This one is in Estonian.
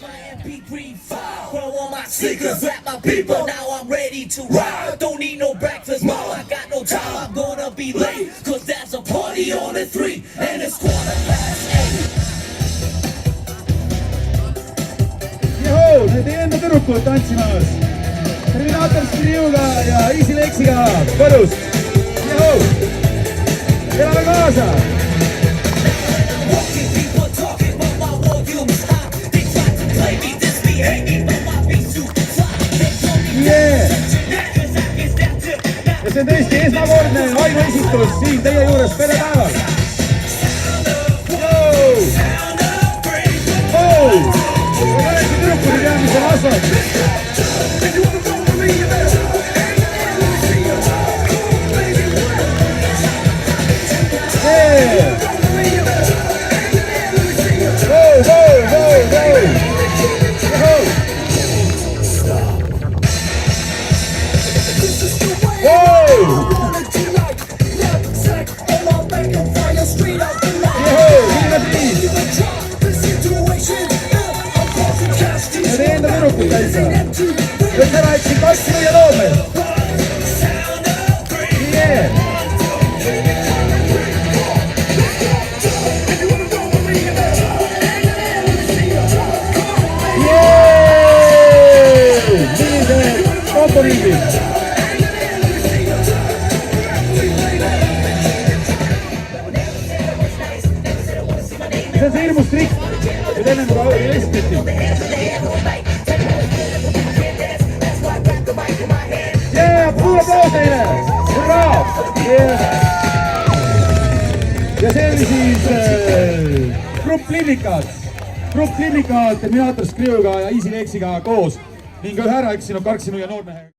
my MP3 file. Throw on my sneakers, rap my people. Now I'm ready to ride. Don't need no breakfast, mom. I got no time. I'm gonna be late. Cause there's a party on at 3 and it's 8:15. Johoo, need enda tüdrukud tantsimas. Terminaator Skriuga ja Easy Lexiga kodus. Johoo, elame kaasa. Ja see on tõesti esmakordne ainuesitus siin teie juures perepäeval. Tüdrukud ei tea, mis on asfalt. Nyt me raitsin Kassinu ja Loome. Yeah. Yeah. Millised komponendid. See on see hirmus trikk. Ja teeme muga esitati. Puhul aplaus teile! Hurraa! Ja see oli siis Grupp Linnikaat, Terminaator Skriuga ja Easy Lexiga koos ning ühe ära eksinud Karksinu ja Noormehe.